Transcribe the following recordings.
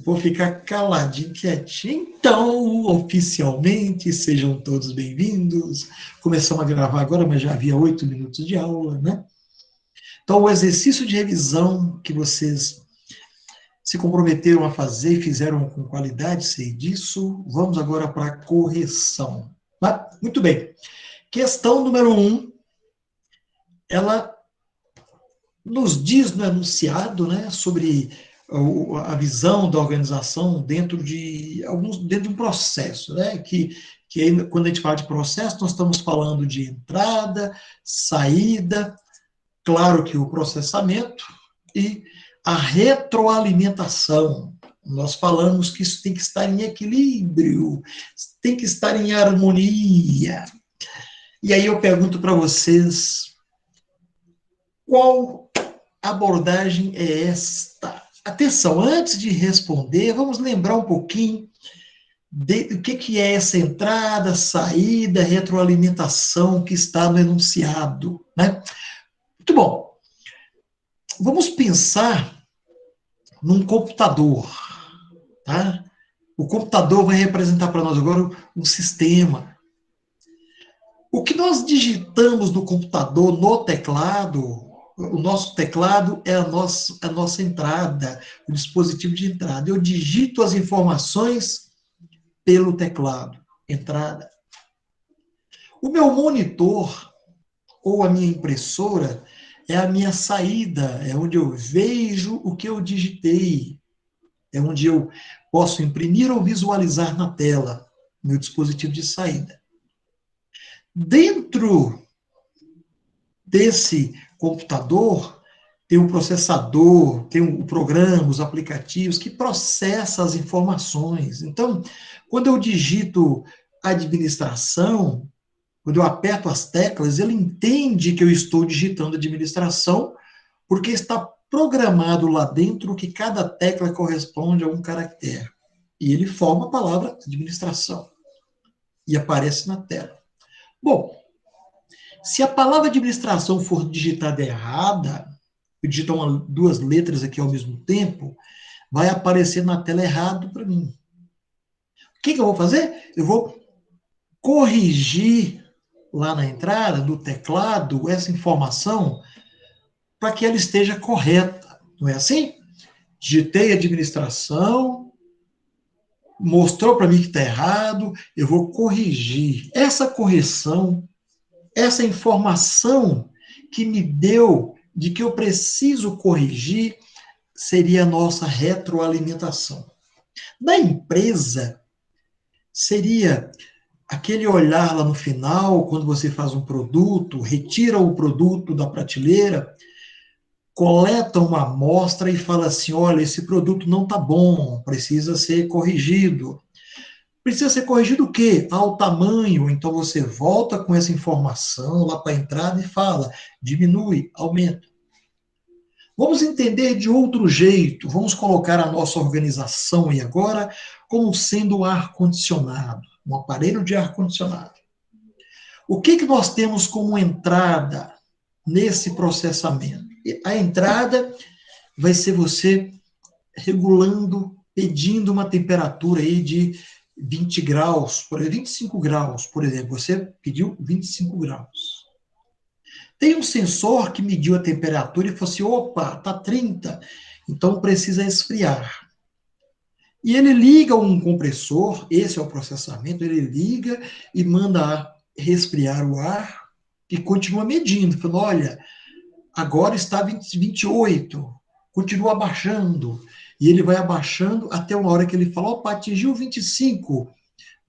Vou ficar caladinho, quietinho. Então, oficialmente, sejam todos bem-vindos. Começamos a gravar agora, mas já havia 8 minutos de aula, né? Então, o exercício de revisão que vocês se comprometeram a fazer e fizeram com qualidade, sei disso. Vamos agora para a correção. Muito bem. Questão número 1, ela nos diz no enunciado, né, sobre a visão da organização dentro de um processo, né, que aí, quando a gente fala de processo, nós estamos falando de entrada, saída, claro que o processamento e a retroalimentação. Nós falamos que isso tem que estar em equilíbrio, tem que estar em harmonia. E aí eu pergunto para vocês, qual abordagem é esta? Atenção, antes de responder, vamos lembrar um pouquinho do que é essa entrada, saída, retroalimentação que está no enunciado, né? Muito bom. Vamos pensar num computador, tá? O computador vai representar para nós agora um sistema. O que nós digitamos no computador, no teclado, o nosso teclado é a nossa entrada, o dispositivo de entrada. Eu digito as informações pelo teclado, entrada. O meu monitor ou a minha impressora é a minha saída, é onde eu vejo o que eu digitei, é onde eu posso imprimir ou visualizar na tela, meu dispositivo de saída. Dentro desse computador, tem um processador, tem o programa, os aplicativos que processam as informações. Então, quando eu digito administração, quando eu aperto as teclas, ele entende que eu estou digitando administração, porque está programado lá dentro que cada tecla corresponde a um caractere. E ele forma a palavra administração. E aparece na tela. Bom, se a palavra administração for digitada errada, eu digitar duas letras aqui ao mesmo tempo, vai aparecer na tela errado para mim. O que eu vou fazer? Eu vou corrigir lá na entrada, no teclado, essa informação para que ela esteja correta. Não é assim? Digitei administração, mostrou para mim que está errado, eu vou corrigir. Essa correção, essa informação que me deu de que eu preciso corrigir, seria a nossa retroalimentação. Na empresa, seria aquele olhar lá no final, quando você faz um produto, retira o produto da prateleira, coleta uma amostra e fala assim, olha, esse produto não está bom, precisa ser corrigido. Precisa ser corrigido o quê? Ao tamanho. Então você volta com essa informação lá para a entrada e fala, diminui, aumenta. Vamos entender de outro jeito, vamos colocar a nossa organização aí agora como sendo o ar-condicionado, um aparelho de ar-condicionado. O que nós temos como entrada nesse processamento? A entrada vai ser você regulando, pedindo uma temperatura aí de 20 graus, 25 graus, por exemplo. Você pediu 25 graus. Tem um sensor que mediu a temperatura e falou assim, opa, está 30, então precisa esfriar. E ele liga um compressor, esse é o processamento, ele liga e manda resfriar o ar e continua medindo, falando, olha, agora está 28, continua abaixando. E ele vai abaixando até uma hora que ele fala, opa, atingiu 25,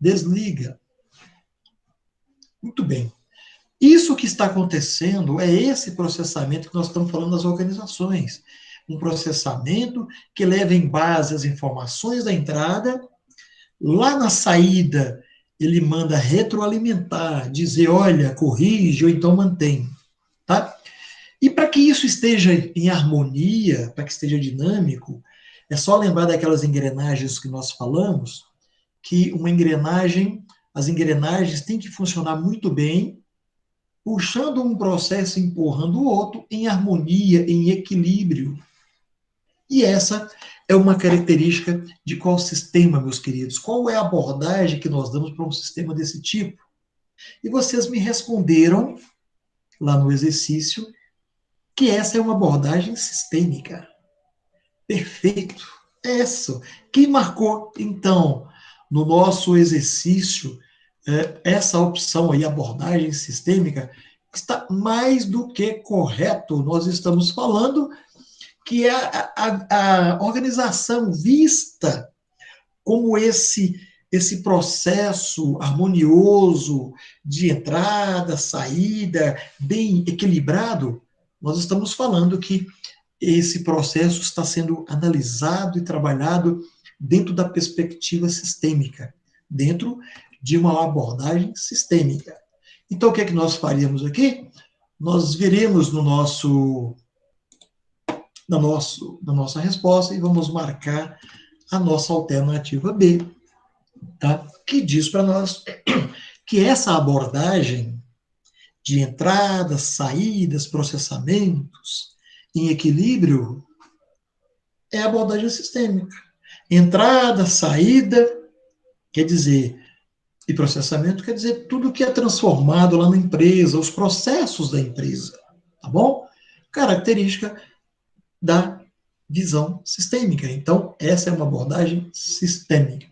desliga. Muito bem. Isso que está acontecendo é esse processamento que nós estamos falando das organizações. Um processamento que leva em base as informações da entrada, lá na saída ele manda retroalimentar, dizer, olha, corrige ou então mantém. Tá? E para que isso esteja em harmonia, para que esteja dinâmico, é só lembrar daquelas engrenagens que nós falamos, que uma engrenagem, as engrenagens têm que funcionar muito bem, puxando um processo, empurrando o outro, em harmonia, em equilíbrio. E essa é uma característica de qual sistema, meus queridos? Qual é a abordagem que nós damos para um sistema desse tipo? E vocês me responderam, lá no exercício, que essa é uma abordagem sistêmica. Perfeito. É isso. Quem marcou, então, no nosso exercício, essa opção aí, abordagem sistêmica, está mais do que correto. Nós estamos falando que é a organização vista como esse processo harmonioso de entrada, saída, bem equilibrado, nós estamos falando que esse processo está sendo analisado e trabalhado dentro da perspectiva sistêmica, dentro de uma abordagem sistêmica. Então, o que é que nós faríamos aqui? Nós veremos na nossa resposta e vamos marcar a nossa alternativa B, tá? Que diz para nós que essa abordagem de entradas, saídas, processamentos em equilíbrio é a abordagem sistêmica. Entrada, saída, quer dizer, e processamento quer dizer tudo que é transformado lá na empresa, os processos da empresa, tá bom? Característica da visão sistêmica. Então, essa é uma abordagem sistêmica.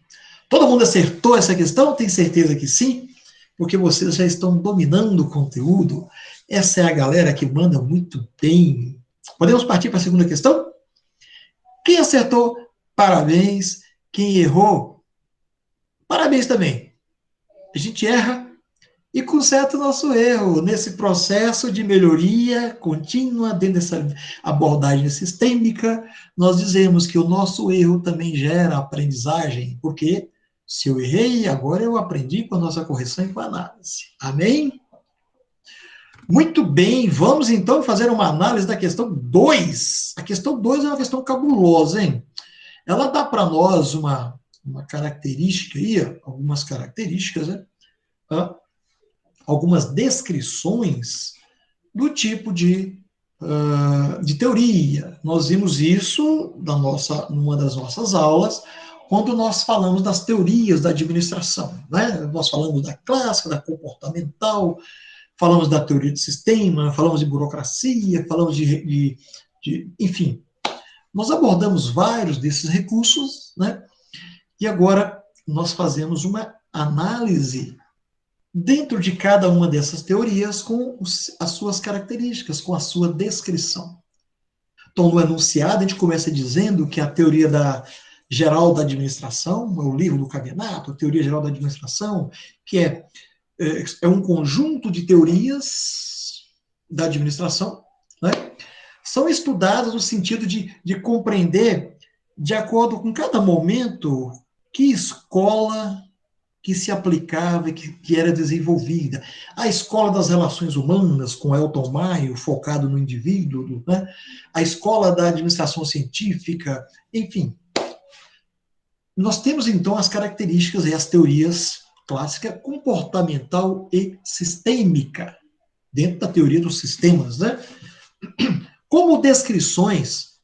Todo mundo acertou essa questão? Tem certeza que sim? Porque vocês já estão dominando o conteúdo. Essa é a galera que manda muito bem. Podemos partir para a segunda questão? Quem acertou, parabéns. Quem errou, parabéns também. A gente erra e conserta o nosso erro nesse processo de melhoria contínua dentro dessa abordagem sistêmica. Nós dizemos que o nosso erro também gera aprendizagem, porque se eu errei, agora eu aprendi com a nossa correção e com a análise. Amém? Muito bem, vamos então fazer uma análise da questão 2. A questão 2 é uma questão cabulosa, hein? Ela dá para nós uma característica aí, algumas características, né? Algumas descrições do tipo de teoria. Nós vimos isso numa das nossas aulas, quando nós falamos das teorias da administração. Né? Nós falamos da clássica, da comportamental, falamos da teoria de sistema, falamos de burocracia, falamos enfim, nós abordamos vários desses recursos, né? E agora nós fazemos uma análise dentro de cada uma dessas teorias com as suas características, com a sua descrição. Então, no enunciado, a gente começa dizendo que a teoria geral da administração, é o livro do Cavenato, a teoria geral da administração, que é um conjunto de teorias da administração, né? São estudadas no sentido de compreender, de acordo com cada momento, que escola que se aplicava, que era desenvolvida. A escola das relações humanas, com Elton Maio, focado no indivíduo, né? A escola da administração científica, enfim. Nós temos, então, as características e as teorias clássica, comportamental e sistêmica, dentro da teoria dos sistemas, né? Como descrições,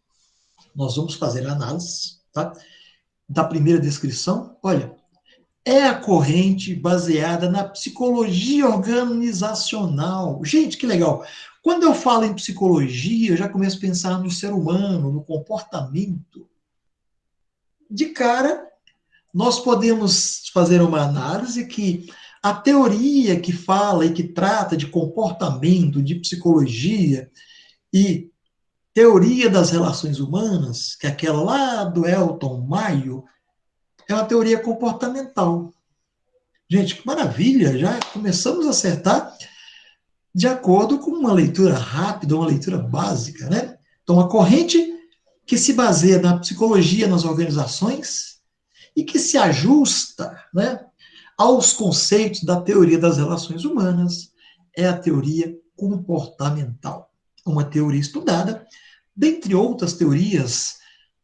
nós vamos fazer a análise, tá? Da primeira descrição, olha, é a corrente baseada na psicologia organizacional. Gente, que legal. Quando eu falo em psicologia, eu já começo a pensar no ser humano, no comportamento. De cara, nós podemos fazer uma análise que a teoria que fala e que trata de comportamento, de psicologia e teoria das relações humanas, que é aquela lá do Elton Maio, é uma teoria comportamental. Gente, que maravilha! Já começamos a acertar de acordo com uma leitura rápida, uma leitura básica, né? Então, a corrente que se baseia na psicologia nas organizações e que se ajusta, né, aos conceitos da teoria das relações humanas é a teoria comportamental. Uma teoria estudada, dentre outras teorias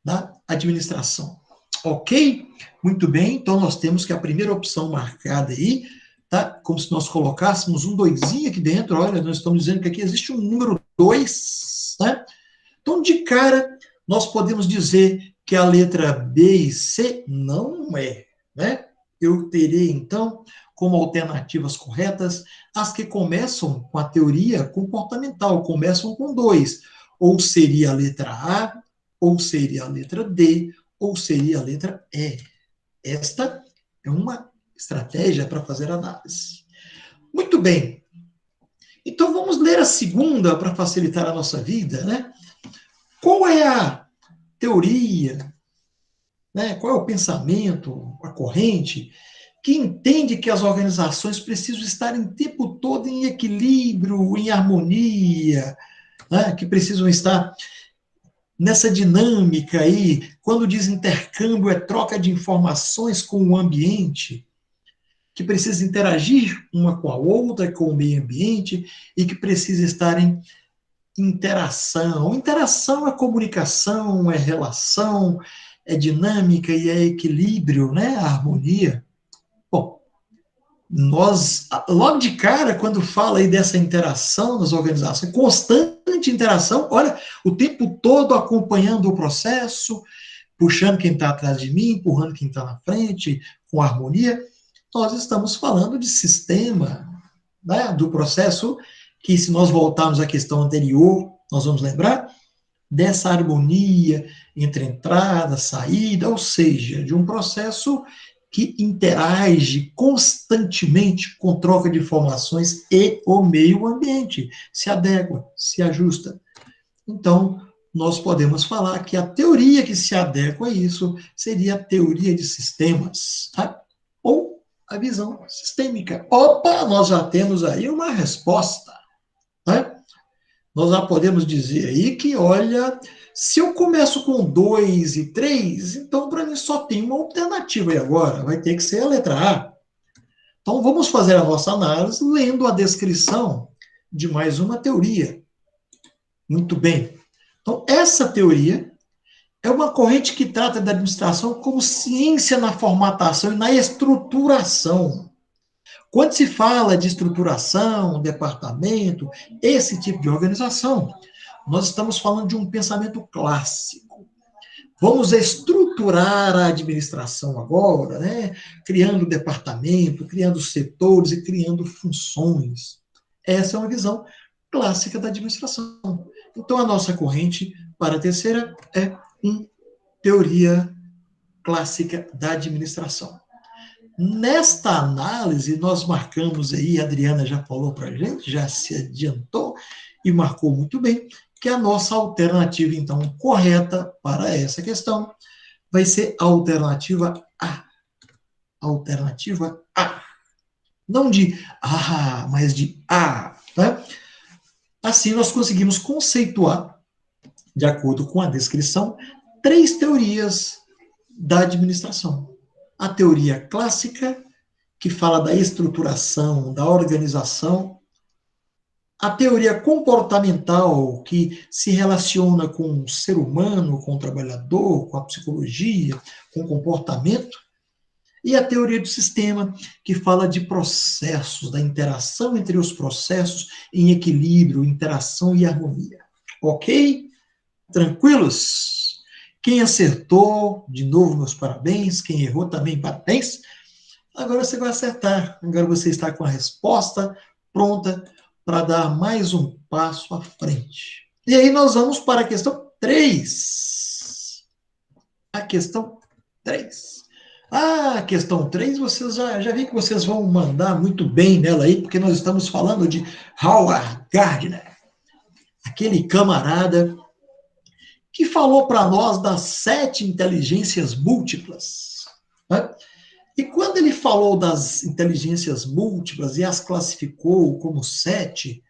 da administração. Ok? Muito bem, então nós temos que a primeira opção marcada aí, tá? Como se nós colocássemos um 2 aqui dentro, olha, nós estamos dizendo que aqui existe um número 2, né? Então, de cara, nós podemos dizer que a letra B e C não é, né? Eu terei, então, como alternativas corretas as que começam com a teoria comportamental, começam com 2. Ou seria a letra A, ou seria a letra D, ou seria a letra E. Esta é uma estratégia para fazer análise. Muito bem. Então vamos ler a segunda para facilitar a nossa vida, né? Qual é a teoria, né? Qual é o pensamento, a corrente que entende que as organizações precisam estar o tempo todo em equilíbrio, em harmonia, né? Que precisam estar nessa dinâmica aí, quando diz intercâmbio, é troca de informações com o ambiente, que precisa interagir uma com a outra, com o meio ambiente, e que precisa estar em interação. Interação é comunicação, é relação, é dinâmica e é equilíbrio, né? A harmonia. Bom, nós, logo de cara, quando fala aí dessa interação nas organizações, constante interação, olha, o tempo todo acompanhando o processo, puxando quem está atrás de mim, empurrando quem está na frente, com harmonia, nós estamos falando de sistema, né, do processo, que se nós voltarmos à questão anterior, nós vamos lembrar dessa harmonia entre entrada, saída, ou seja, de um processo que interage constantemente com troca de informações e o meio ambiente, se adequa, se ajusta. Então, nós podemos falar que a teoria que se adequa a isso seria a teoria de sistemas, tá? Ou a visão sistêmica. Opa, nós já temos aí uma resposta, né? Nós já podemos dizer aí que, olha, se eu começo com 2 e 3, então para mim só tem uma alternativa aí agora, vai ter que ser a letra A. Então vamos fazer a nossa análise lendo a descrição de mais uma teoria. Muito bem. Então essa teoria é uma corrente que trata da administração como ciência na formatação e na estruturação. Quando se fala de estruturação, departamento, esse tipo de organização, nós estamos falando de um pensamento clássico. Vamos estruturar a administração agora, né? Criando departamento, criando setores e criando funções. Essa é uma visão clássica da administração. Então, a nossa corrente para a terceira é teoria clássica da administração. Nesta análise, nós marcamos aí, a Adriana já falou para a gente, já se adiantou e marcou muito bem, que a nossa alternativa, então, correta para essa questão vai ser a alternativa A. Alternativa A. Não de A, mas de A. Tá? Assim, nós conseguimos conceituar, de acordo com a descrição, 3 teorias da administração. A teoria clássica, que fala da estruturação, da organização. A teoria comportamental, que se relaciona com o ser humano, com o trabalhador, com a psicologia, com o comportamento. E a teoria do sistema, que fala de processos, da interação entre os processos em equilíbrio, interação e harmonia. Ok? Tranquilos? Quem acertou, de novo, meus parabéns. Quem errou, também parabéns. Agora você vai acertar. Agora você está com a resposta pronta para dar mais um passo à frente. E aí nós vamos para a questão 3. A questão 3. A questão 3, vocês já vi que vocês vão mandar muito bem nela aí, porque nós estamos falando de Howard Gardner, aquele camarada que falou para nós das 7 inteligências múltiplas. Né? E quando ele falou das inteligências múltiplas e as classificou como 7,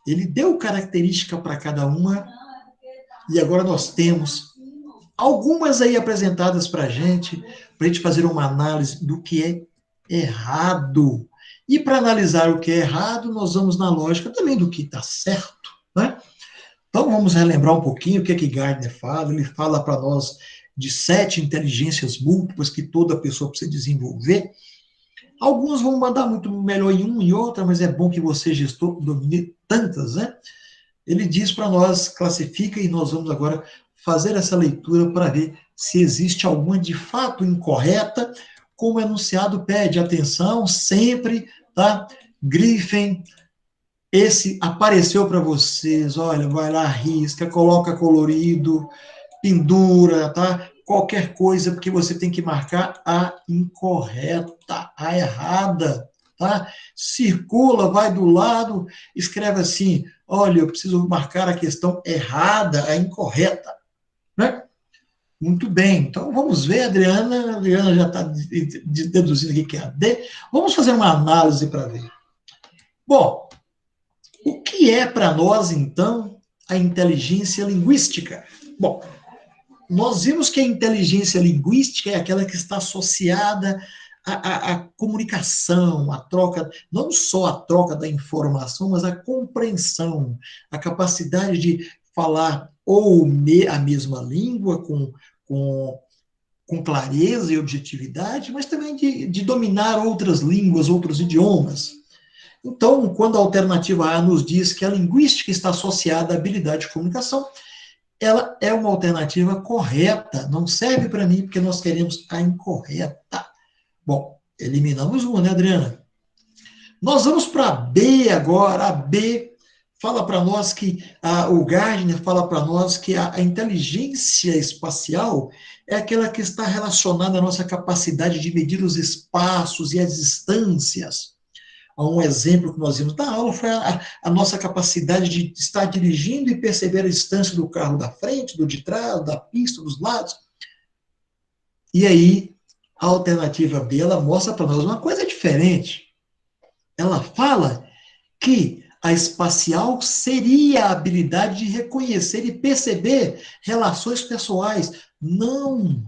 ele deu característica para cada uma, e agora nós temos algumas aí apresentadas para a gente fazer uma análise do que é errado. E para analisar o que é errado, nós vamos na lógica também do que está certo, né? Então vamos relembrar um pouquinho o que é que Gardner fala. Ele fala para nós de 7 inteligências múltiplas que toda pessoa precisa desenvolver. Alguns vão mandar muito melhor em uma e outra, mas é bom que você, gestor, domine tantas, né? Ele diz para nós, classifica, e nós vamos agora fazer essa leitura para ver se existe alguma de fato incorreta, como o enunciado pede. Atenção, sempre, tá? Grifem. Esse apareceu para vocês, olha, vai lá, risca, coloca colorido, pendura, tá? Qualquer coisa, porque você tem que marcar a incorreta, a errada, tá? Circula, vai do lado, escreve assim, olha, eu preciso marcar a questão errada, a incorreta, né? Muito bem, então vamos ver, Adriana. A Adriana já está deduzindo aqui que é a D. Vamos fazer uma análise para ver. Bom, o que é para nós, então, a inteligência linguística? Bom, nós vimos que a inteligência linguística é aquela que está associada à comunicação, à troca, não só a troca da informação, mas a compreensão, a capacidade de falar ou a mesma língua com, com clareza e objetividade, mas também de dominar outras línguas, outros idiomas. Então, quando a alternativa A nos diz que a linguística está associada à habilidade de comunicação, ela é uma alternativa correta. Não serve para mim porque nós queremos a incorreta. Bom, eliminamos uma, né, Adriana? Nós vamos para a B agora. A B fala para nós que, o Gardner fala para nós que a inteligência espacial é aquela que está relacionada à nossa capacidade de medir os espaços e as distâncias. Um exemplo que nós vimos na aula foi a nossa capacidade de estar dirigindo e perceber a distância do carro da frente, do de trás, da pista, dos lados. E aí, a alternativa B, ela mostra para nós uma coisa diferente. Ela fala que a espacial seria a habilidade de reconhecer e perceber relações pessoais. Não.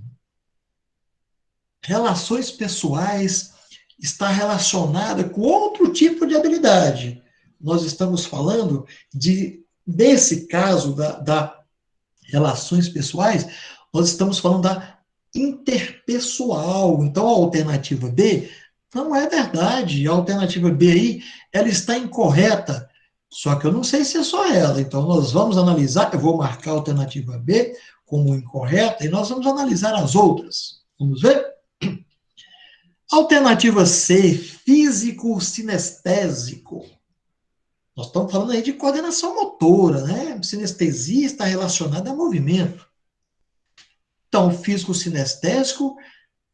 Relações pessoais está relacionada com outro tipo de habilidade. Nós estamos falando desse caso da relações pessoais, nós estamos falando da interpessoal. Então, a alternativa B não é verdade. A alternativa B aí, ela está incorreta. Só que eu não sei se é só ela. Então, nós vamos analisar, eu vou marcar a alternativa B como incorreta, e nós vamos analisar as outras. Vamos ver? Alternativa C, físico-sinestésico. Nós estamos falando aí de coordenação motora, né? Sinestesia está relacionada a movimento. Então, o físico-sinestésico,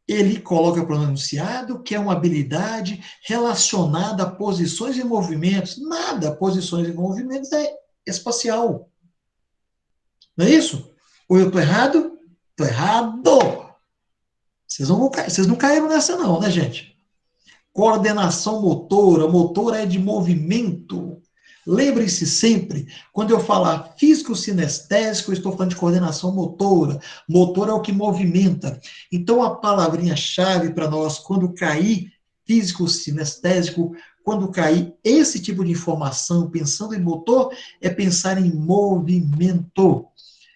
ele coloca para o enunciado que é uma habilidade relacionada a posições e movimentos. Nada, posições e movimentos é espacial. Não é isso? Ou eu estou errado? Estou errado! Vocês não caíram nessa não, né, gente? Coordenação motora, motora é de movimento. Lembre-se sempre, quando eu falar físico-sinestésico, eu estou falando de coordenação motora. Motor é o que movimenta. Então, a palavrinha-chave para nós, quando cair físico-sinestésico, quando cair esse tipo de informação, pensando em motor, é pensar em movimento.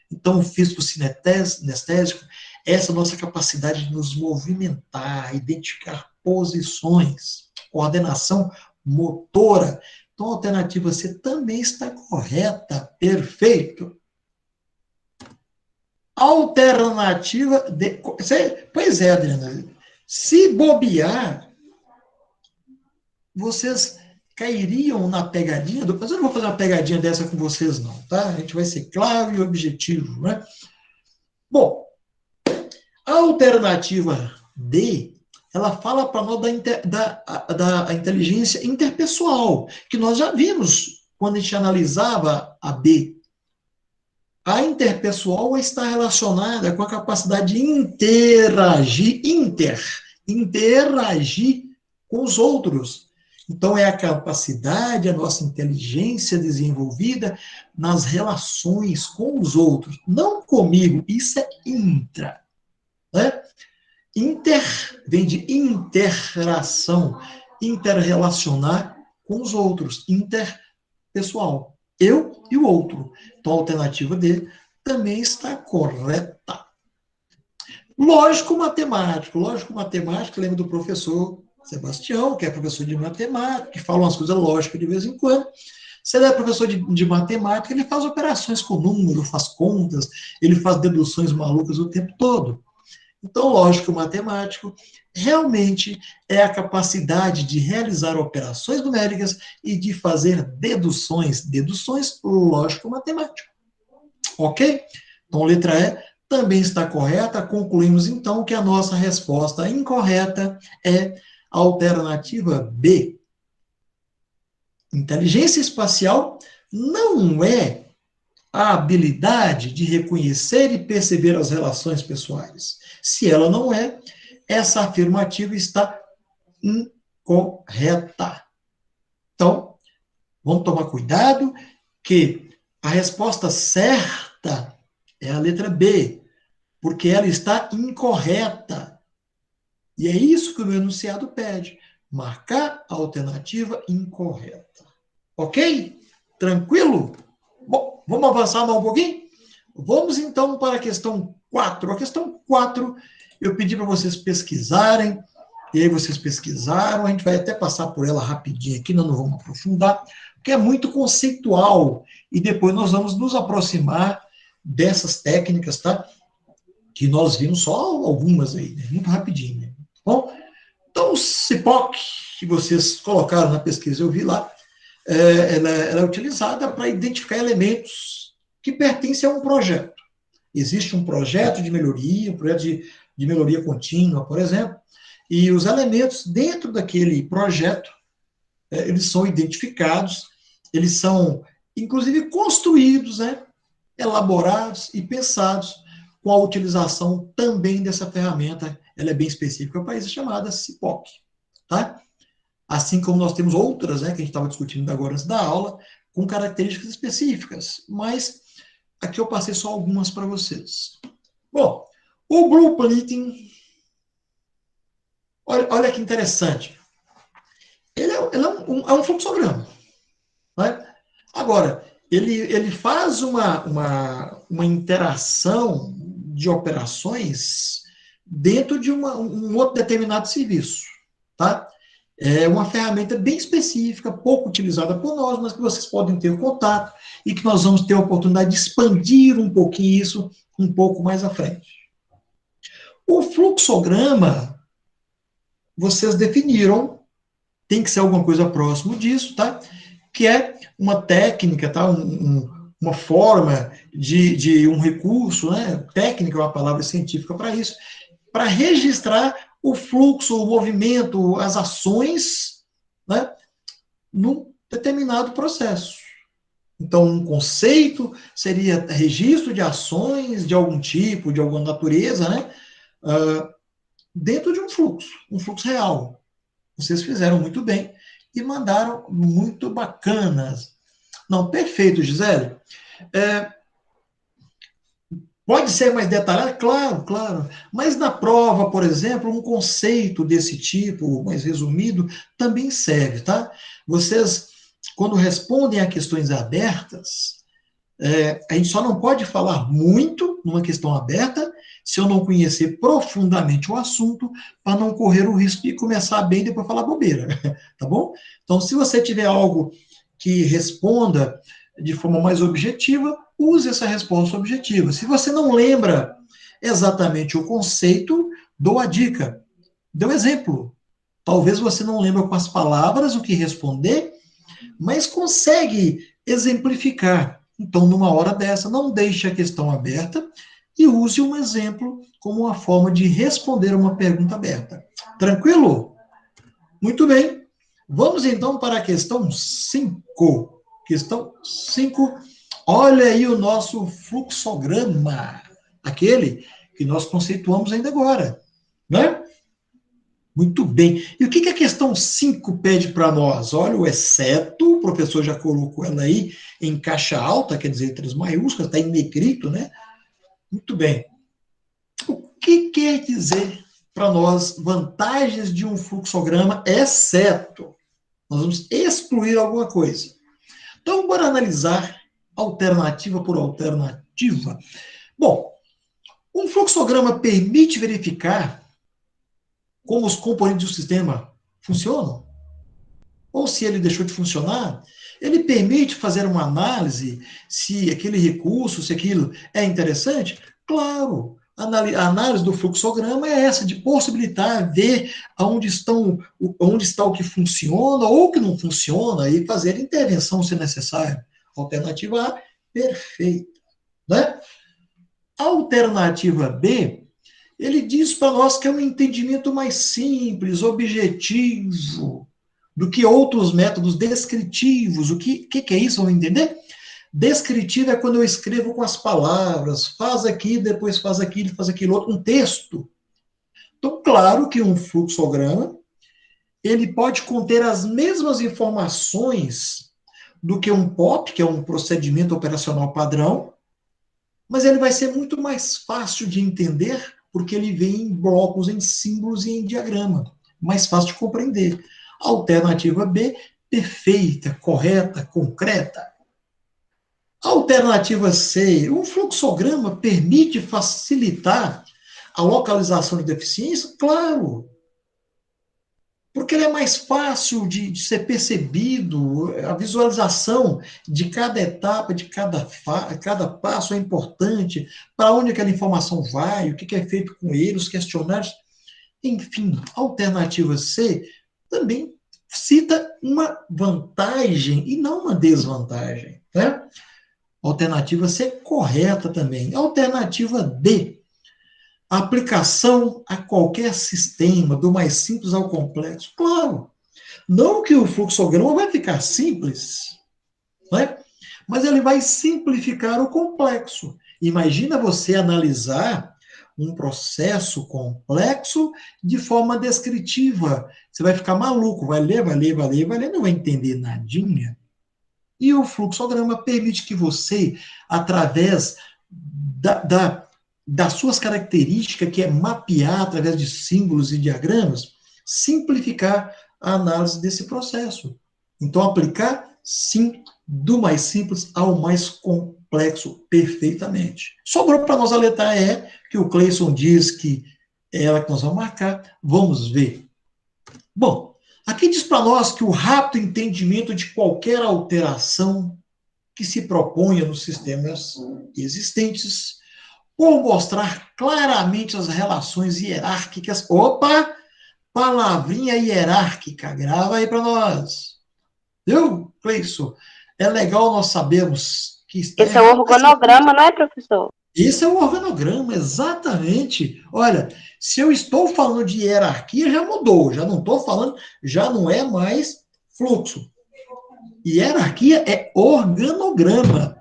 Então, o físico-sinestésico, essa nossa capacidade de nos movimentar, identificar posições, coordenação motora. Então, a alternativa C também está correta. Perfeito. Alternativa D. Pois é, Adriana. Se bobear, vocês cairiam na pegadinha mas eu não vou fazer uma pegadinha dessa com vocês, não, tá? A gente vai ser claro e objetivo, né? Bom, a alternativa D, ela fala para nós da inteligência interpessoal, que nós já vimos quando a gente analisava a B. A interpessoal está relacionada com a capacidade de interagir com os outros. Então, é a capacidade, a nossa inteligência desenvolvida nas relações com os outros. Não comigo, isso é intra. Né? Inter vem de interação, interrelacionar com os outros, interpessoal. Eu e o outro. Então, a alternativa D também está correta. Lógico matemático, lembra do professor Sebastião, que é professor de matemática, que fala umas coisas lógicas de vez em quando. Se ele é professor de matemática, ele faz operações com número, faz contas, ele faz deduções malucas o tempo todo. Então, lógico, o matemático realmente é a capacidade de realizar operações numéricas e de fazer deduções. Deduções, lógico, matemático. Ok? Então, letra E também está correta. Concluímos, então, que a nossa resposta incorreta é a alternativa B. Inteligência espacial não é a habilidade de reconhecer e perceber as relações pessoais. Se ela não é, essa afirmativa está incorreta. Então, vamos tomar cuidado que a resposta certa é a letra B, porque ela está incorreta. E é isso que o meu enunciado pede. Marcar a alternativa incorreta. Ok? Tranquilo? Bom, vamos avançar mais um pouquinho? Vamos então para a questão 4. A questão 4, eu pedi para vocês pesquisarem, e aí vocês pesquisaram, a gente vai até passar por ela rapidinho aqui, nós não vamos aprofundar, porque é muito conceitual, e depois nós vamos nos aproximar dessas técnicas, tá? Que nós vimos só algumas aí, né? Muito rapidinho, né? Bom, então o CIPOC, que vocês colocaram na pesquisa, eu vi lá, ela é utilizada para identificar elementos que pertencem a um projeto. Existe um projeto de melhoria, um projeto de melhoria contínua, por exemplo, e os elementos dentro daquele projeto, eles são identificados, eles são, inclusive, construídos, né, elaborados e pensados com a utilização também dessa ferramenta, ela é bem específica para isso, chamada CIPOC, tá? Assim como nós temos outras, né, que a gente estava discutindo agora antes da aula, com características específicas, mas aqui eu passei só algumas para vocês. Bom, o blueprinting, olha que interessante, ele é um fluxograma, né? Agora, ele faz uma interação de operações dentro de um outro determinado serviço, tá? É uma ferramenta bem específica, pouco utilizada por nós, mas que vocês podem ter contato e que nós vamos ter a oportunidade de expandir um pouquinho isso um pouco mais à frente. O fluxograma, vocês definiram, tem que ser alguma coisa próximo disso, tá? Que é uma técnica, tá? Uma forma de um recurso, né? Técnica é uma palavra científica para isso, para registrar o fluxo, o movimento, as ações, né, num determinado processo. Então, um conceito seria registro de ações de algum tipo, de alguma natureza, né, dentro de um fluxo real. Vocês fizeram muito bem e mandaram muito bacanas. Não, perfeito, Gisele. Pode ser mais detalhado? Claro, claro. Mas na prova, por exemplo, um conceito desse tipo, mais resumido, também serve, tá? Vocês, quando respondem a questões abertas, a gente só não pode falar muito numa questão aberta se eu não conhecer profundamente o assunto, para não correr o risco de começar bem e depois falar bobeira, tá bom? Então, se você tiver algo que responda de forma mais objetiva, use essa resposta objetiva. Se você não lembra exatamente o conceito, dou a dica, dê um exemplo. Talvez você não lembre com as palavras o que responder, mas consegue exemplificar. Então, numa hora dessa, não deixe a questão aberta e use um exemplo como uma forma de responder uma pergunta aberta. Tranquilo? Muito bem. Vamos então para a questão 5. Questão 5. Olha aí o nosso fluxograma, aquele que nós conceituamos ainda agora, né? Muito bem. E o que a questão 5 pede para nós? Olha, o exceto, o professor já colocou ela aí em caixa alta, quer dizer, letras maiúsculas, está em negrito, né? Muito bem. O que quer dizer para nós vantagens de um fluxograma, exceto? Nós vamos excluir alguma coisa. Então, bora analisar alternativa por alternativa. Bom, um fluxograma permite verificar como os componentes do sistema funcionam? ou se ele deixou de funcionar, ele permite fazer uma análise se aquele recurso, se aquilo é interessante? Claro. A análise do fluxograma é essa, de possibilitar ver onde está o que funciona ou o que não funciona e fazer intervenção se necessário. Alternativa A, perfeita. Né? Alternativa B, ele diz para nós que é um entendimento mais simples, objetivo, do que outros métodos descritivos. O que é isso? Vamos entender? Descritivo é quando eu escrevo com as palavras, faz aqui, depois faz aquilo outro, um texto. Então, claro que um fluxograma, ele pode conter as mesmas informações do que um POP, que é um procedimento operacional padrão, mas ele vai ser muito mais fácil de entender, porque ele vem em blocos, em símbolos e em diagrama. Mais fácil de compreender. Alternativa B, perfeita, correta, concreta. Alternativa C, um fluxograma permite facilitar a localização de deficiência? Claro, porque ele é mais fácil de ser percebido, a visualização de cada etapa, de cada passo é importante, para onde aquela informação vai, o que é feito com ele, os questionários. Enfim, a alternativa C também cita uma vantagem e não uma desvantagem, né? Alternativa C correta também. Alternativa D, aplicação a qualquer sistema, do mais simples ao complexo. Claro, não que o fluxograma vai ficar simples, né? Mas ele vai simplificar o complexo. Imagina você analisar um processo complexo de forma descritiva. Você vai ficar maluco, vai ler, não vai entender nadinha. E o fluxograma permite que você, através das suas características, que é mapear através de símbolos e diagramas, simplificar a análise desse processo. Então, aplicar, sim, do mais simples ao mais complexo, perfeitamente. Sobrou para nós a letra E, que o Cleison diz que é ela que nós vamos marcar. Vamos ver. Bom, aqui diz para nós que o rápido entendimento de qualquer alteração que se proponha nos sistemas existentes, por mostrar claramente as relações hierárquicas. Opa! Palavrinha hierárquica, grava aí para nós. Viu, Cleison? É legal nós sabermos que esse é o organograma, não é, professor? Esse é o organograma, exatamente. Olha, se eu estou falando de hierarquia, já mudou, já não estou falando, já não é mais fluxo. Hierarquia é organograma.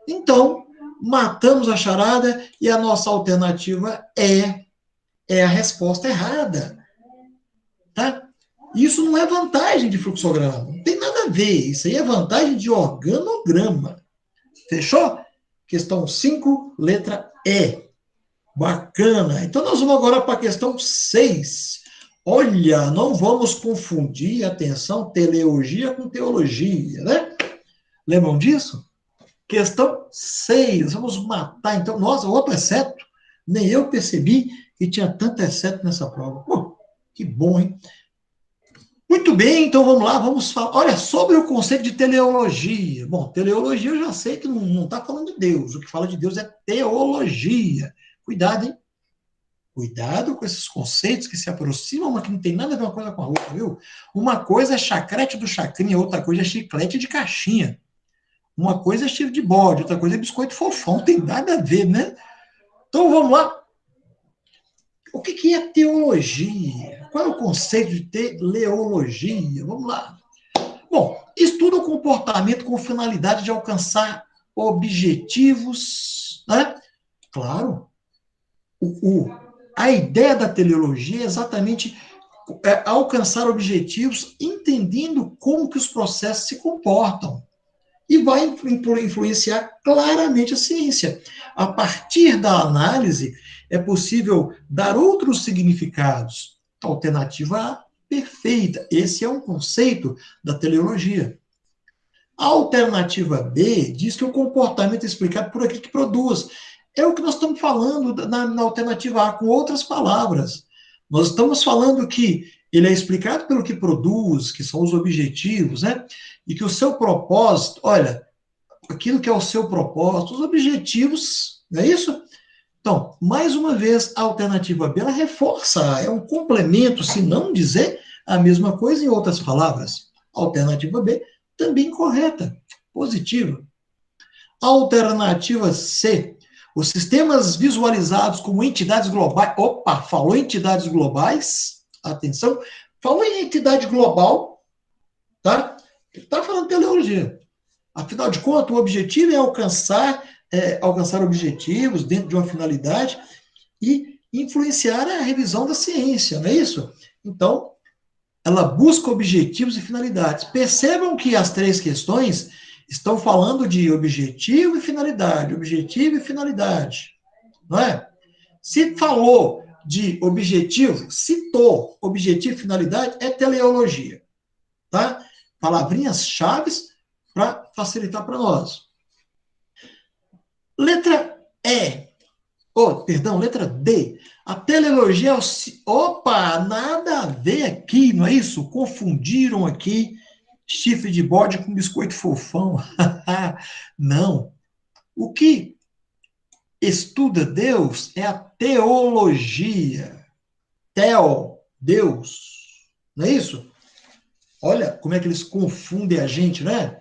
Então, matamos a charada e a nossa alternativa é a resposta errada. Tá? Isso não é vantagem de fluxograma, não tem nada a ver. Isso aí é vantagem de organograma. Fechou? Questão 5, letra E. Bacana. Então, nós vamos agora para a questão 6. Olha, não vamos confundir, atenção, teleologia com teologia, né? Lembram disso? Questão 6. Vamos matar, então. Nossa, outro exceto. Nem eu percebi que tinha tanto exceto nessa prova. Pô, que bom, hein? Muito bem, então vamos lá, vamos falar. Olha, sobre o conceito de teleologia. Bom, teleologia eu já sei que não está falando de Deus. O que fala de Deus é teologia. Cuidado, hein? Cuidado com esses conceitos que se aproximam, mas que não tem nada a ver uma coisa com a outra, viu? Uma coisa é chacrete do chacrinha, outra coisa é chiclete de caixinha. Uma coisa é estilo de bode, outra coisa é biscoito fofão. Não tem nada a ver, né? Então vamos lá. O que é teologia? Qual é o conceito de teleologia? Vamos lá. Bom, estuda o comportamento com finalidade de alcançar objetivos, né? Claro. A ideia da teleologia é exatamente alcançar objetivos entendendo como que os processos se comportam. E vai influenciar claramente a ciência. A partir da análise, é possível dar outros significados. Alternativa A, perfeita. Esse é um conceito da teleologia. A alternativa B diz que o comportamento é explicado por aquilo que produz. É o que nós estamos falando na alternativa A, com outras palavras. Nós estamos falando que ele é explicado pelo que produz, que são os objetivos, né? E que o seu propósito, olha, aquilo que é o seu propósito, os objetivos, não é isso? Então, mais uma vez, a alternativa B, ela reforça, é um complemento, se não dizer a mesma coisa em outras palavras. Alternativa B, também correta, positiva. Alternativa C, os sistemas visualizados como entidades globais. Opa, falou entidades globais, atenção, falou em entidade global, tá? Ele está falando teleologia. Afinal de contas, o objetivo é alcançar objetivos dentro de uma finalidade e influenciar a revisão da ciência, não é isso? Então, ela busca objetivos e finalidades. Percebam que as três questões estão falando de objetivo e finalidade, não é? Se falou de objetivo, citou objetivo e finalidade, é teleologia, tá? Palavrinhas-chave para facilitar para nós. Letra letra D. A teleologia é Opa, nada a ver aqui, não é isso? Confundiram aqui chifre de bode com biscoito fofão. Não. O que estuda Deus é a teologia. Deus. Não é isso? Olha como é que eles confundem a gente, né?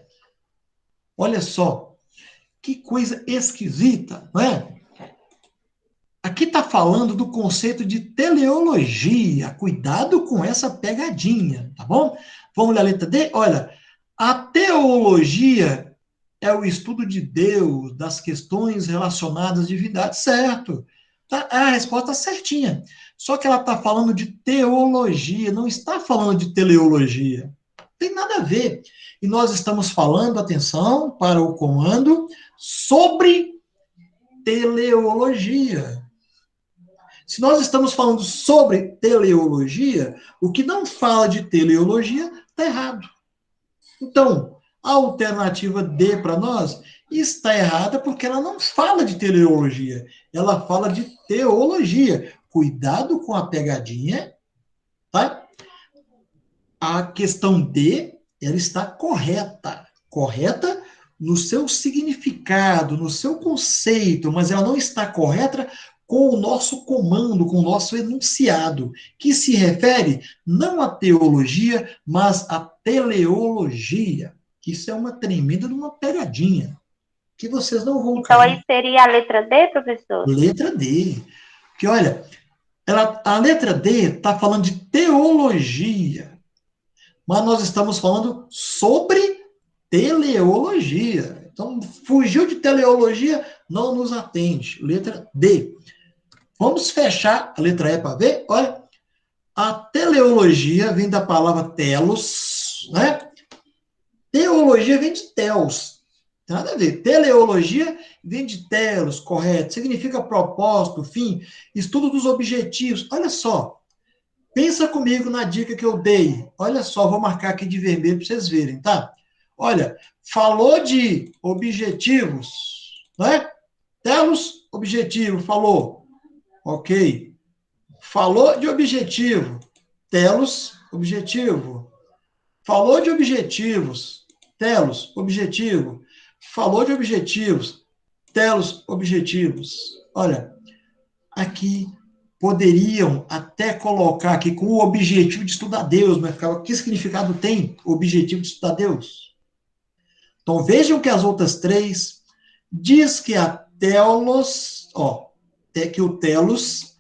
Olha só. Que coisa esquisita, não é? Aqui está falando do conceito de teleologia. Cuidado com essa pegadinha, tá bom? Vamos ler a letra D? Olha, a teologia é o estudo de Deus, das questões relacionadas à divindade, certo? Tá, a resposta certinha. Só que ela está falando de teologia, não está falando de teleologia. Não tem nada a ver. E nós estamos falando, atenção, para o comando, sobre teleologia. Se nós estamos falando sobre teleologia, o que não fala de teleologia está errado. Então, a alternativa D para nós está errada porque ela não fala de teleologia, ela fala de teologia. Cuidado com a pegadinha, tá? A questão D, ela está correta. Correta no seu significado, no seu conceito, mas ela não está correta com o nosso comando, com o nosso enunciado, que se refere não à teologia, mas à teleologia. Isso é uma tremenda de uma pegadinha, que vocês não vão Então, cair. aí seria a letra D, professor? Letra D. Porque, olha, a letra D está falando de teologia, mas nós estamos falando sobre teleologia. Então, fugiu de teleologia, não nos atende. Letra D. Vamos fechar a letra E para ver? Olha, a teleologia vem da palavra telos, né? Teologia vem de telos. Tem nada a ver. Teleologia vem de telos, correto. Significa propósito, fim, estudo dos objetivos. Olha só. Pensa comigo na dica que eu dei. Olha só, vou marcar aqui de vermelho para vocês verem, tá? Olha, falou de objetivos, não é? Telos, objetivo, falou. Ok. Falou de objetivo. Telos, objetivo. Falou de objetivos. Telos, objetivo. Falou de objetivos. Telos, objetivos. Olha, aqui poderiam até colocar aqui com o objetivo de estudar Deus, mas ficava, que significado tem o objetivo de estudar Deus? Então vejam que as outras três diz que a telos, que o telos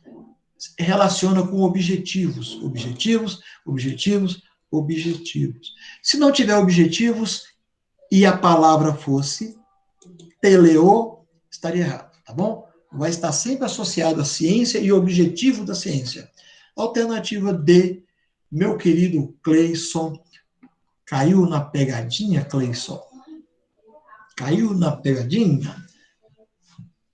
relaciona com objetivos. Objetivos, objetivos, objetivos. Se não tiver objetivos e a palavra fosse teleo, estaria errado, tá bom? Vai estar sempre associado à ciência e ao objetivo da ciência. Alternativa D, meu querido Cleison, caiu na pegadinha, Cleison? Caiu na pegadinha?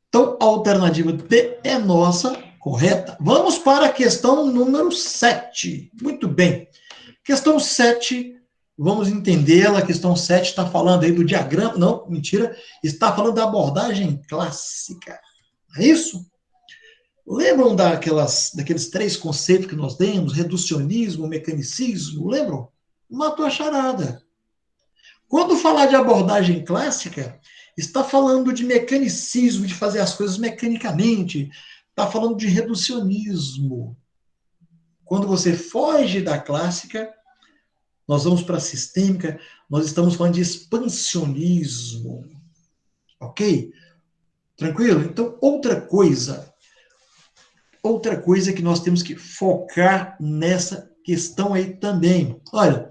Então, a alternativa D é nossa, correta. Vamos para a questão número 7. Muito bem. Questão 7, vamos entendê-la. A questão 7 está falando aí do diagrama. Não, mentira. Está falando da abordagem clássica. É isso? Lembram daqueles 3 conceitos que nós demos? Reducionismo, mecanicismo, lembram? Matou a charada. Quando falar de abordagem clássica, está falando de mecanicismo, de fazer as coisas mecanicamente, está falando de reducionismo. Quando você foge da clássica, nós vamos para a sistêmica, nós estamos falando de expansionismo. Ok? Tranquilo? Então, outra coisa que nós temos que focar nessa questão aí também. Olha,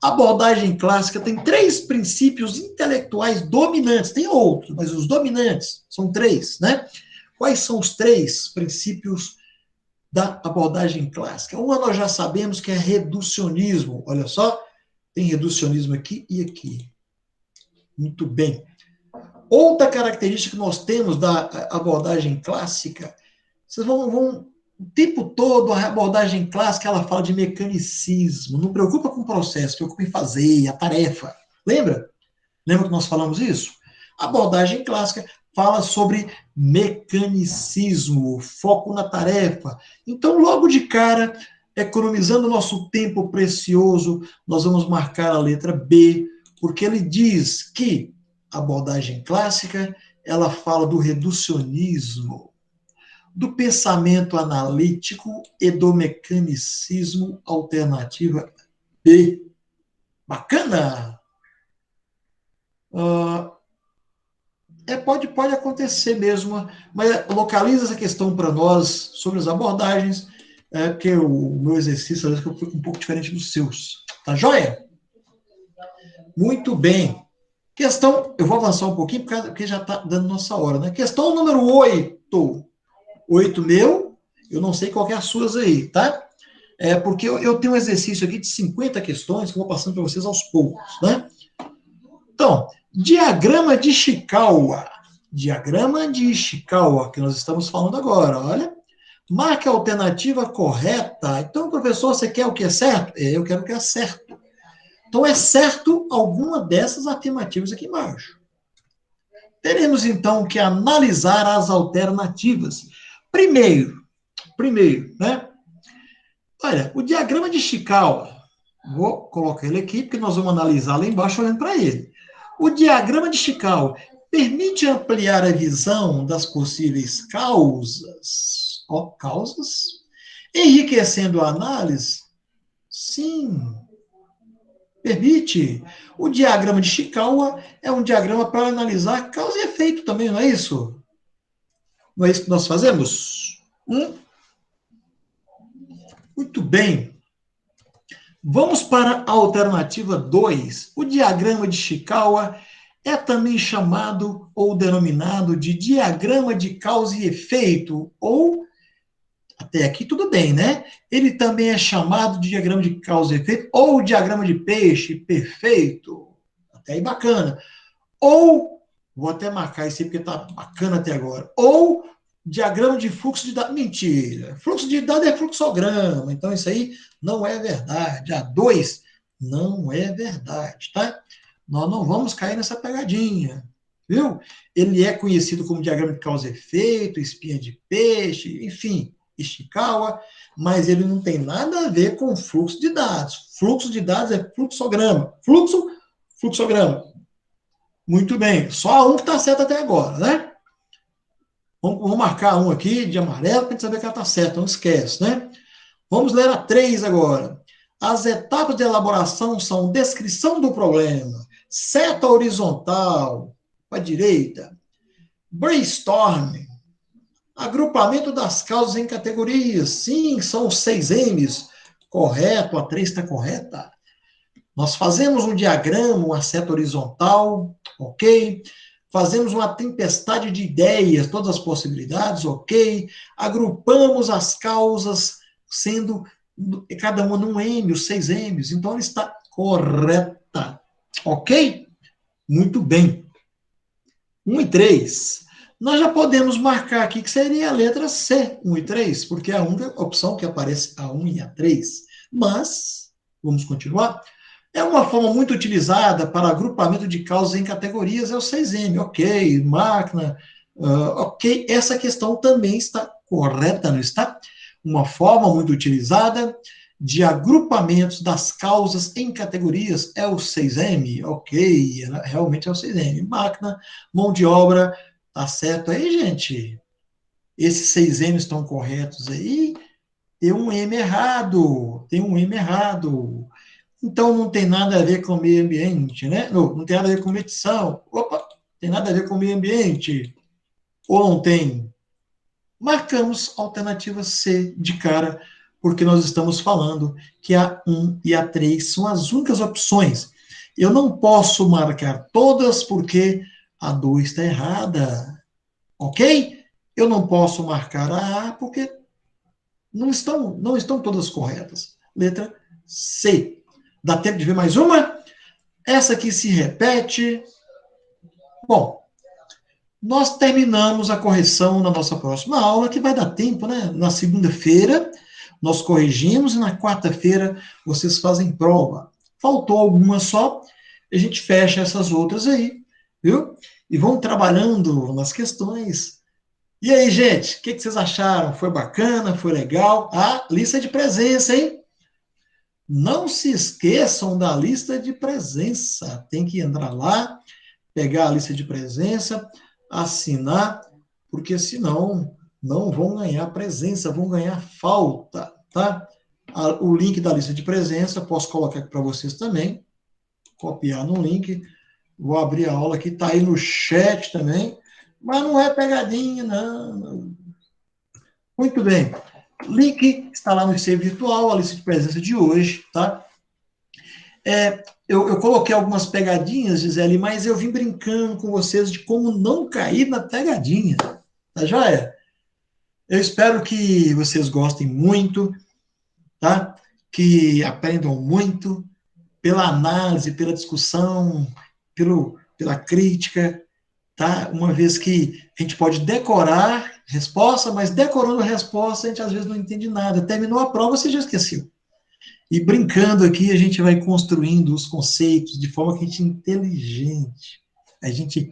a abordagem clássica tem 3 princípios intelectuais dominantes. Tem outros, mas os dominantes são 3, né? Quais são os 3 princípios da abordagem clássica? Uma nós já sabemos que é reducionismo. Olha só, tem reducionismo aqui e aqui. Muito bem. Outra característica que nós temos da abordagem clássica, vocês vão o tempo todo, a abordagem clássica, ela fala de mecanicismo. Não preocupa com o processo, preocupa em fazer, a tarefa. Lembra? Lembra que nós falamos isso? A abordagem clássica fala sobre mecanicismo, foco na tarefa. Então, logo de cara, economizando nosso tempo precioso, nós vamos marcar a letra B, porque ele diz que a abordagem clássica, ela fala do reducionismo, do pensamento analítico e do mecanicismo alternativa B. Bacana! Pode acontecer mesmo, mas localiza essa questão para nós sobre as abordagens, porque o meu exercício, às vezes, foi um pouco diferente dos seus. Tá joia? Muito bem. Questão, eu vou avançar um pouquinho, porque já está dando nossa hora, né? Questão número 8. 8 meu, eu não sei qual que é as suas aí, tá? Porque eu tenho um exercício aqui de 50 questões que eu vou passando para vocês aos poucos, né? Então, diagrama de Ishikawa. Diagrama de Ishikawa, que nós estamos falando agora, olha. Marque a alternativa correta. Então, professor, você quer o que é certo? Eu quero o que é certo. Então, é certo alguma dessas afirmativas aqui embaixo. Teremos, então, que analisar as alternativas. Primeiro, né? Olha, o diagrama de Ishikawa, vou colocar ele aqui, porque nós vamos analisar lá embaixo olhando para ele. O diagrama de Ishikawa permite ampliar a visão das possíveis causas, enriquecendo a análise? Sim, permite. O diagrama de Ishikawa é um diagrama para analisar causa e efeito também, não é isso? Não é isso que nós fazemos? Muito bem. Vamos para a alternativa 2. O diagrama de Ishikawa é também chamado ou denominado de diagrama de causa e efeito, ou, até aqui tudo bem, né? Ele também é chamado de diagrama de causa e efeito, ou diagrama de peixe perfeito. Até aí bacana. Ou, vou até marcar isso aí porque está bacana até agora, ou diagrama de fluxo de dados. Mentira. Fluxo de dados é fluxograma. Então, isso aí não é verdade. A 2 não é verdade, tá? Nós não vamos cair nessa pegadinha. Viu? Ele é conhecido como diagrama de causa e efeito, espinha de peixe, enfim, Ishikawa, mas ele não tem nada a ver com fluxo de dados. Fluxo de dados é fluxograma. Fluxograma. Muito bem. Só um que está certo até agora, né? Vamos marcar um aqui de amarelo para a gente saber que ela está certa, não esquece, né? Vamos ler a 3 agora. As etapas de elaboração são descrição do problema, seta horizontal para a direita, brainstorming, agrupamento das causas em categorias. Sim, são os 6 M's. Correto, a 3 está correta. Nós fazemos um diagrama, uma seta horizontal, ok? Fazemos uma tempestade de ideias, todas as possibilidades, ok? Agrupamos as causas, sendo cada uma num M, os 6 M's. Então, ela está correta, ok? Muito bem. 1 e 3. Nós já podemos marcar aqui que seria a letra C, 1 e 3, porque é a única opção que aparece a 1 e a 3. Mas, vamos continuar. É uma forma muito utilizada para agrupamento de causas em categorias, é o 6M, ok, máquina, ok, essa questão também está correta, não está? Uma forma muito utilizada de agrupamentos das causas em categorias é o 6M, ok, realmente é o 6M. Máquina, mão de obra, tá certo aí, gente? Esses 6M estão corretos aí? Tem um M errado, tem um M errado. Então não tem nada a ver com o meio ambiente, né? Não tem nada a ver com medição. Opa, tem nada a ver com o meio ambiente. Ou não tem? Marcamos alternativa C de cara, porque nós estamos falando que a 1 e a 3 são as únicas opções. Eu não posso marcar todas porque a 2 está errada, ok? Eu não posso marcar a A porque não estão todas corretas. Letra C. Dá tempo de ver mais uma? Essa aqui se repete. Bom, nós terminamos a correção na nossa próxima aula, que vai dar tempo, né? Na segunda-feira, nós corrigimos e na quarta-feira vocês fazem prova. Faltou alguma só, a gente fecha essas outras aí, viu? E vão trabalhando nas questões. E aí, gente, o que vocês acharam? Foi bacana? Foi legal? A lista de presença, hein? Não se esqueçam da lista de presença. Tem que entrar lá, pegar a lista de presença, assinar, porque senão não vão ganhar presença, vão ganhar falta, tá? O link da lista de presença, posso colocar aqui para vocês também, copiar no link, vou abrir a aula aqui, está aí no chat também, mas não é pegadinha, não. Muito bem. Link está lá no IC Virtual, a lista de presença de hoje, tá? Eu coloquei algumas pegadinhas, Gisele, mas eu vim brincando com vocês de como não cair na pegadinha, tá joia? Eu espero que vocês gostem muito, tá? Que aprendam muito pela análise, pela discussão, pela crítica, tá? Uma vez que a gente pode decorar resposta, mas decorando a resposta a gente às vezes não entende nada. Terminou a prova, você já esqueceu. E brincando aqui, a gente vai construindo os conceitos de forma que a gente é inteligente. A gente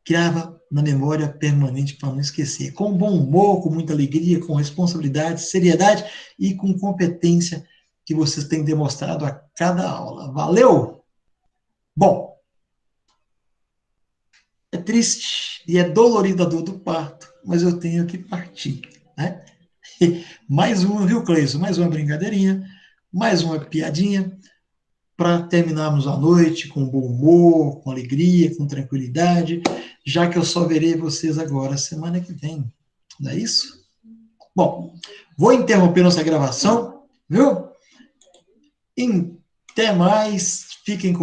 grava na memória permanente para não esquecer. Com bom humor, com muita alegria, com responsabilidade, seriedade e com competência que vocês têm demonstrado a cada aula. Valeu? Bom, é triste e é dolorida a dor do parto, mas eu tenho que partir, né? Mais uma, viu, Cleison? Mais uma brincadeirinha, mais uma piadinha, para terminarmos a noite com bom humor, com alegria, com tranquilidade, já que eu só verei vocês agora semana que vem. Não é isso? Bom, vou interromper nossa gravação, viu? Até mais, fiquem com